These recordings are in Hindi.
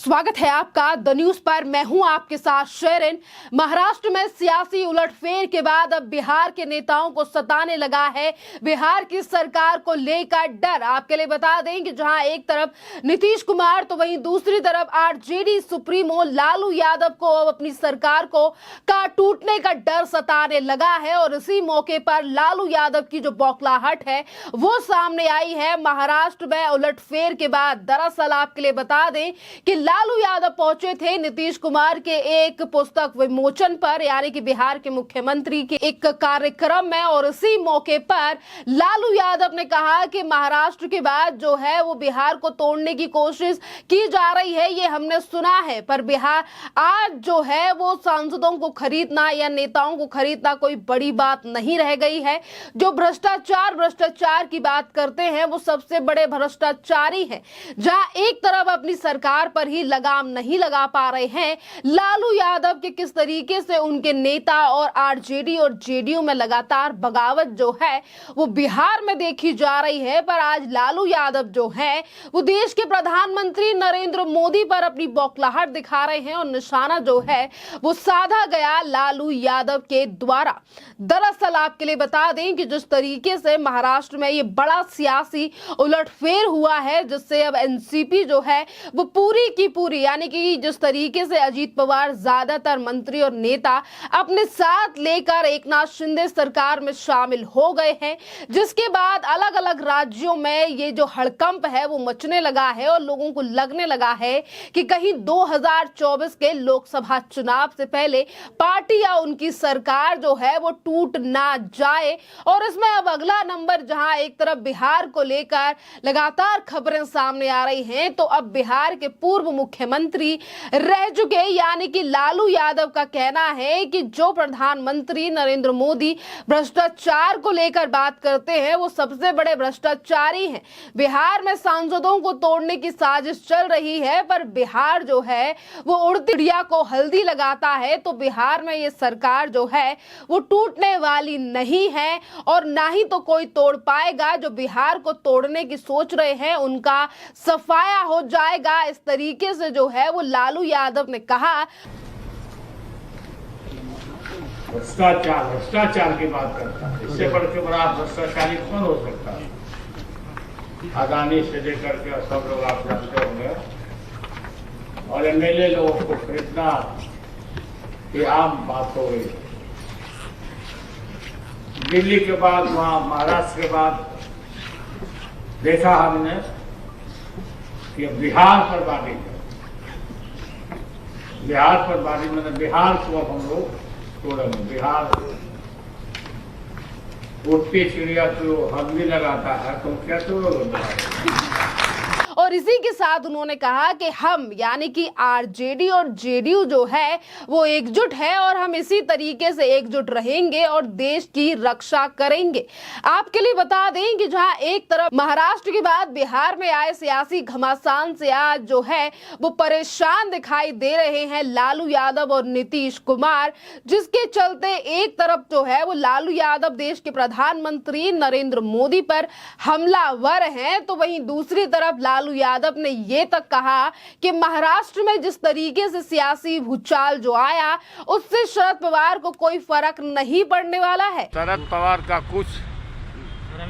स्वागत है आपका द न्यूज पर। मैं हूं आपके साथ शेरिन। महाराष्ट्र में सियासी उलटफेर के बाद अब बिहार के नेताओं को सताने लगा है बिहार की सरकार को लेकर डर। आपके लिए बता दें कि जहां एक तरफ नीतीश कुमार तो वहीं दूसरी तरफ आरजेडी सुप्रीमो लालू यादव को अब अपनी सरकार को टूटने का डर सताने लगा है। और इसी मौके पर लालू यादव की जो बौखलाहट है वो सामने आई है महाराष्ट्र में उलटफेर के बाद। दरअसल आपके लिए बता दें कि लालू यादव पहुंचे थे नीतीश कुमार के एक पुस्तक विमोचन पर, यानी कि बिहार के मुख्यमंत्री के एक कार्यक्रम में। और इसी मौके पर लालू यादव ने कहा कि महाराष्ट्र के बाद जो है वो बिहार को तोड़ने की कोशिश की जा रही है, ये हमने सुना है। पर बिहार आज जो है वो सांसदों को खरीदना या नेताओं को खरीदना कोई बड़ी बात नहीं रह गई है। जो भ्रष्टाचार की बात करते हैं वो सबसे बड़े भ्रष्टाचारी हैं। जहां एक तरफ अपनी सरकार पर ही लगाम नहीं लगा पा रहे हैं लालू यादव के किस तरीके से उनके नेता और आरजेडी और जेडीयू में लगातार बगावत जो है वो बिहार में देखी जा रही है। पर आज लालू यादव जो है वो देश के प्रधानमंत्री नरेंद्र मोदी पर अपनी बौखलाहट दिखा रहे हैं और निशाना जो है वो साधा गया लालू यादव के द्वारा। दरअसल आपके लिए बता दें कि जिस तरीके से महाराष्ट्र में ये बड़ा सियासी उलटफेर हुआ है, जिससे अब एनसीपी जो है वो पूरी की पूरी, यानी कि जिस तरीके से अजीत पवार ज्यादातर मंत्री और नेता अपने साथ लेकर एकनाथ शिंदे सरकार में शामिल हो गए हैं, जिसके बाद अलग अलग राज्यों में ये जो हड़कंप है वो मचने लगा है और लोगों को लगने लगा है कि कहीं 2024 के लोकसभा चुनाव से पहले पार्टी या उनकी सरकार जो है वो टूट ना जाए। और इसमें अब अगला नंबर, जहां एक तरफ बिहार को लेकर लगातार खबरें सामने आ रही हैं, तो अब बिहार के पूर्व मुख्यमंत्री रह चुके यानी कि लालू यादव का कहना है कि जो प्रधानमंत्री नरेंद्र मोदी भ्रष्टाचार को लेकर बात करते हैं वो सबसे बड़े भ्रष्टाचारी हैं। बिहार में सांसदों को तोड़ने की साजिश चल रही है, पर बिहार जो है वो उड़ती चिड़िया को हल्दी लगाता है। तो बिहार में ये सरकार जो है वो टूटने वाली नहीं है और ना ही तो कोई तोड़ पाएगा। जो बिहार को तोड़ने की सोच रहे हैं उनका सफाया हो जाएगा, इस तरीके से जो है वो लालू यादव ने कहा। भ्रष्टाचार की बात करता है, इससे बढ़ के बड़ा भ्रष्टाचारी कौन हो सकता है? अदानी से लेकर के सब लोग आप जानते होंगे, और एमएलए लोगों को खरीदना ये आम बात हो गई। दिल्ली के बाद वहां महाराष्ट्र के बाद देखा हमने कि बिहार पर बारी मतलब बिहार को अब हम लोग तोड़ेंगे। बिहार उड़ती चिड़िया तो हल्दी लगाता है, तुम क्या तोड़ोगे? और इसी के साथ उन्होंने कहा कि हम यानी कि आरजेडी और जेडीयू जो है वो एकजुट है और हम इसी तरीके से एकजुट रहेंगे और देश की रक्षा करेंगे। आपके लिए बता दें कि जहां एक तरफ महाराष्ट्र के बाद बिहार में आए सियासी घमासान से आज जो है वो परेशान दिखाई दे रहे हैं लालू यादव और नीतीश कुमार, जिसके चलते एक तरफ जो है वो लालू यादव देश के प्रधानमंत्री नरेंद्र मोदी पर हमलावर हैं, तो वहीं दूसरी तरफ लालू यादव ने ये तक कहा कि महाराष्ट्र में जिस तरीके से सियासी भूचाल जो आया उससे शरद पवार को कोई फर्क नहीं पड़ने वाला है। शरद पवार का कुछ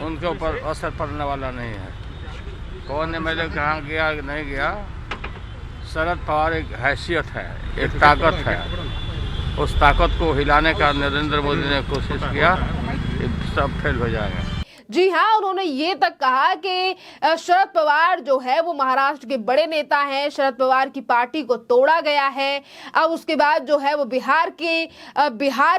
उनके ऊपर असर पड़ने वाला नहीं है। कौन एमएलए कहाँ गया नहीं गया, शरद पवार एक हैसियत है, एक ताकत है। उस ताकत को हिलाने का नरेंद्र मोदी ने कोशिश किया, सब फेल हो जाएगा। जी हाँ, उन्होंने ये तक कहा कि शरद पवार जो है वो महाराष्ट्र के बड़े नेता हैं, शरद पवार की पार्टी को तोड़ा गया है। अब उसके बाद जो है वो बिहार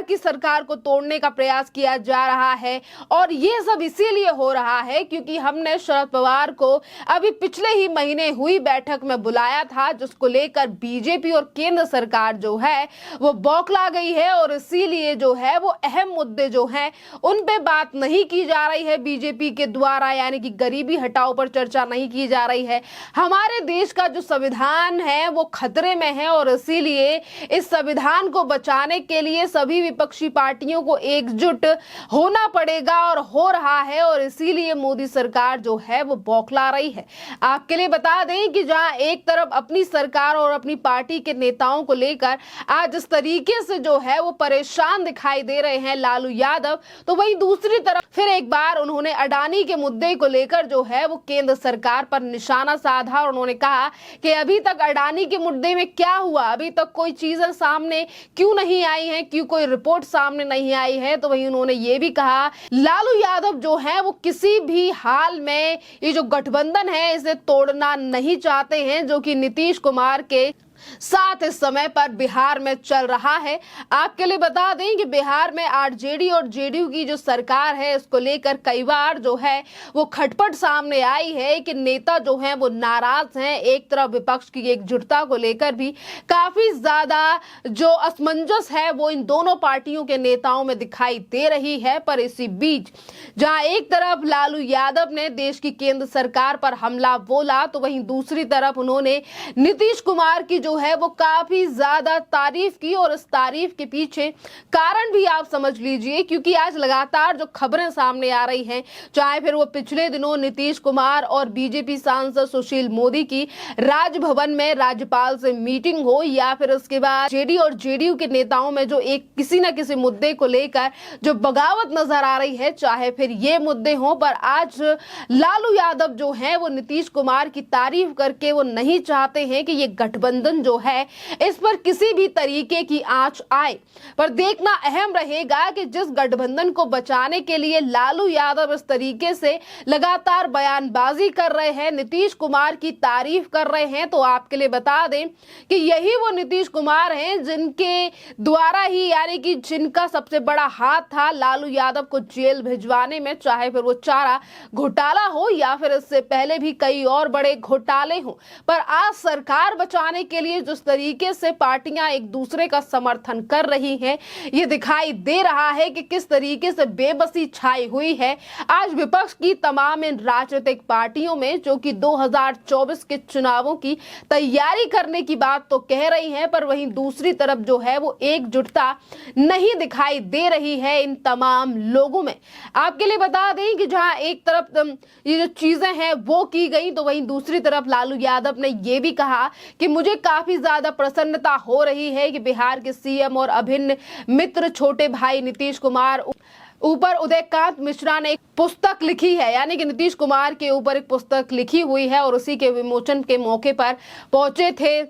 की सरकार को तोड़ने का प्रयास किया जा रहा है और ये सब इसीलिए हो रहा है क्योंकि हमने शरद पवार को अभी पिछले ही महीने हुई बैठक में बुलाया था, जिसको लेकर बीजेपी और केंद्र सरकार जो है वो बौखला गई है और इसीलिए जो है वो अहम मुद्दे जो हैं उन पे बात नहीं की जा रही है बीजेपी के द्वारा यानी कि गरीबी हटाओ पर चर्चा नहीं की जा रही है। हमारे देश का जो संविधान है वो खतरे में है और इसीलिए इस संविधान को बचाने के लिए सभी विपक्षी पार्टियों को एकजुट होना पड़ेगा और हो रहा है और इसीलिए मोदी सरकार जो है वो बौखला रही है। आपके लिए बता दें कि जहां एक तरफ अपनी सरकार और अपनी पार्टी के नेताओं को लेकर आज इस तरीके से जो है वो परेशान दिखाई दे रहे हैं लालू यादव, तो वहीं दूसरी तरफ फिर एक बार उन्होंने अडानी के मुद्दे को लेकर जो है वो केंद्र सरकार पर निशाना साधा और उन्होंने कहा कि अभी तक अडानी के मुद्दे में क्या हुआ, अभी तक कोई चीजें सामने क्यों नहीं आई हैं, क्यों कोई रिपोर्ट सामने नहीं आई है। तो वहीं उन्होंने ये भी कहा लालू यादव जो है वो किसी भी हाल में ये जो गठबंधन है इसे तोड़ना नहीं चाहते हैं, जो कि नीतीश कुमार के साथ इस समय पर बिहार में चल रहा है। आपके लिए बता दें कि बिहार में आरजेडी और जेडीयू की जो सरकार है इसको लेकर कई बार जो है वो खटपट सामने आई है कि नेता जो हैं वो नाराज हैं। एक तरफ विपक्ष की एकजुटता को लेकर भी काफी ज्यादा जो असमंजस है वो इन दोनों पार्टियों के नेताओं में दिखाई दे रही है। पर इसी बीच जहां एक तरफ लालू यादव ने देश की केंद्र सरकार पर हमला बोला, तो वहीं दूसरी तरफ उन्होंने नीतीश कुमार की जो है वो काफी ज्यादा तारीफ की और इस तारीफ के पीछे कारण भी आप समझ लीजिए, क्योंकि आज लगातार जो खबरें सामने आ रही हैं, चाहे फिर वो पिछले दिनों नीतीश कुमार और बीजेपी सांसद सुशील मोदी की राजभवन में राज्यपाल से मीटिंग हो या फिर उसके बाद जेडी और जेडीयू के नेताओं में जो एक किसी न किसी मुद्दे को लेकर जो बगावत नजर आ रही है, चाहे फिर ये मुद्दे हों, पर आज लालू यादव जो है वो नीतीश कुमार की तारीफ करके वो नहीं चाहते हैं कि ये गठबंधन जो है इस पर किसी भी तरीके की आंच आए। पर देखना अहम रहेगा कि जिस गठबंधन को बचाने के लिए लालू यादव इस तरीके से लगातार बयानबाजी कर रहे हैं, नीतीश कुमार की तारीफ कर रहे हैं, तो आपके लिए बता दें कि यही वो नीतीश कुमार हैं जिनके द्वारा ही यानी कि जिनका सबसे बड़ा हाथ था लालू यादव को जेल भिजवाने में, चाहे फिर वो चारा घोटाला हो या फिर इससे पहले भी कई और बड़े घोटाले हो। पर आज सरकार बचाने के लिए जिस तरीके से पार्टियां एक दूसरे का समर्थन कर रही हैं, ये दिखाई दे रहा है कि किस तरीके से बेबसी छाई हुई है आज विपक्ष की तमाम इन राजनीतिक पार्टियों में, जो कि 2024 के चुनावों की तैयारी करने की बात तो कह रही हैं, पर वहीं दूसरी तरफ जो है वो एकजुटता नहीं दिखाई दे रही है इन तमाम लोगों में। आपके लिए बता दें कि जहां एक तरफ ये जो चीजें हैं वो की गई, तो वहीं दूसरी तरफ लालू यादव ने ये भी कहा कि मुझे काफी ज्यादा प्रसन्नता हो रही है कि बिहार के सीएम और अभिन्न मित्र छोटे भाई नीतीश कुमार ऊपर उदयकांत मिश्रा ने एक पुस्तक लिखी है, यानी कि नीतीश कुमार के ऊपर एक पुस्तक लिखी हुई है और उसी के विमोचन के मौके पर पहुंचे थे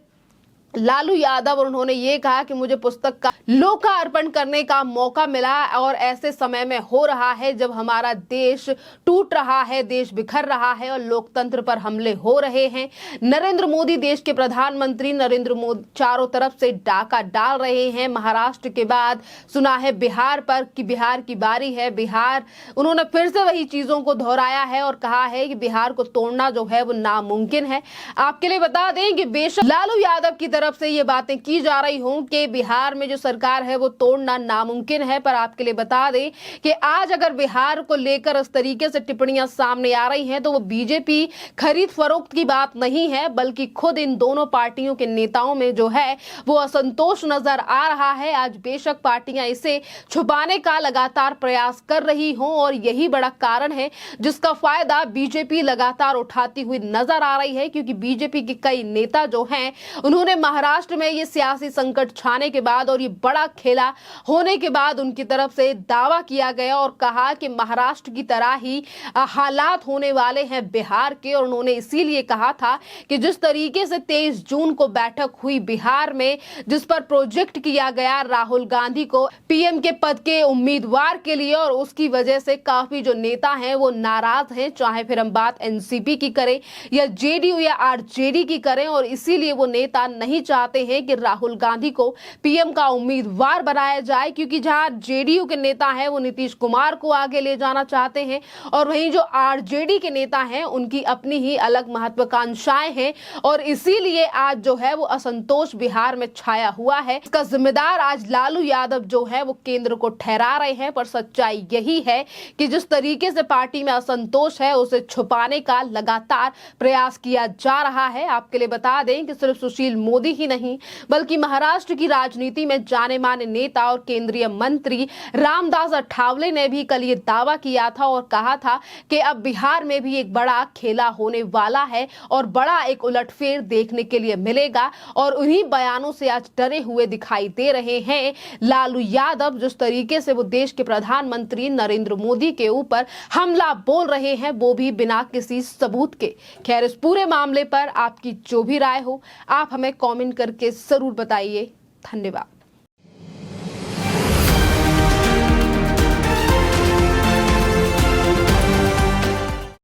लालू यादव और उन्होंने ये कहा कि मुझे पुस्तक का लोकार्पण करने का मौका मिला और ऐसे समय में हो रहा है जब हमारा देश टूट रहा है, देश बिखर रहा है और लोकतंत्र पर हमले हो रहे हैं। नरेंद्र मोदी देश के प्रधानमंत्री नरेंद्र मोदी चारों तरफ से डाका डाल रहे हैं। महाराष्ट्र के बाद सुना है बिहार पर कि बिहार की बारी है। बिहार उन्होंने फिर से वही चीजों को दोहराया है और कहा है कि बिहार को तोड़ना जो है वो नामुमकिन है। आपके लिए बता दें कि बेशक लालू यादव की तरफ से ये बातें की जा रही हों कि बिहार में जो सरकार है वो तोड़ना नामुमकिन है, पर आपके लिए बता दें कि आज अगर बिहार को लेकर इस तरीके से टिप्पणियां सामने आ रही हैं तो वो बीजेपी खरीद फरोख्त की बात नहीं है, बल्कि खुद इन दोनों पार्टियों के नेताओं में जो है वो असंतोष नजर आ रहा है। आज बेशक पार्टियां इसे छुपाने का लगातार प्रयास कर रही हों और यही बड़ा कारण है जिसका फायदा बीजेपी लगातार उठाती हुई नजर आ रही है, क्योंकि बीजेपी के कई नेता जो हैं उन्होंने महाराष्ट्र में ये सियासी संकट छाने के बाद और ये बड़ा खेला होने के बाद उनकी तरफ से दावा किया गया और कहा कि महाराष्ट्र की तरह ही हालात होने वाले हैं बिहार के। और उन्होंने इसीलिए कहा था कि जिस तरीके से 23 जून को बैठक हुई बिहार में, जिस पर प्रोजेक्ट किया गया राहुल गांधी को पीएम के पद के उम्मीदवार के लिए, और उसकी वजह से काफी जो नेता हैं वो नाराज हैं, चाहे फिर हम बात एनसीपी की करें या जेडीयू या आरजेडी की करें, और इसीलिए वो नेता नहीं नहीं चाहते हैं कि राहुल गांधी को पीएम का उम्मीदवार बनाया जाए, क्योंकि जहां जेडीयू के नेता हैं वो नीतीश कुमार को आगे ले जाना चाहते हैं और वहीं जो आरजेडी के नेता हैं उनकी अपनी ही अलग महत्वाकांक्षाएं हैं और इसीलिए आज जो है वो असंतोष बिहार में छाया हुआ है। इसका जिम्मेदार आज लालू यादव जो है वो केंद्र को ठहरा रहे हैं, पर सच्चाई यही है कि जिस तरीके से पार्टी में असंतोष है उसे छुपाने का लगातार प्रयास किया जा रहा है। आपके लिए बता दें कि सिर्फ सुशील मोदी ही नहीं बल्कि महाराष्ट्र की राजनीति में जाने माने नेता और केंद्रीय मंत्री रामदास अठावले ने भी कल ये दावा किया था और कहा था कि अब बिहार में भी एक बड़ा खेला होने वाला है और बड़ा एक उलटफेर देखने के लिए मिलेगा। और उन्हीं बयानों से आज डरे हुए दिखाई दे रहे हैं लालू यादव, जिस तरीके से वो देश के प्रधानमंत्री नरेंद्र मोदी के ऊपर हमला बोल रहे हैं वो भी बिना किसी सबूत के। खैर, इस पूरे मामले पर आपकी जो भी राय हो आप हमें कमेंट करके जरूर बताइए। धन्यवाद।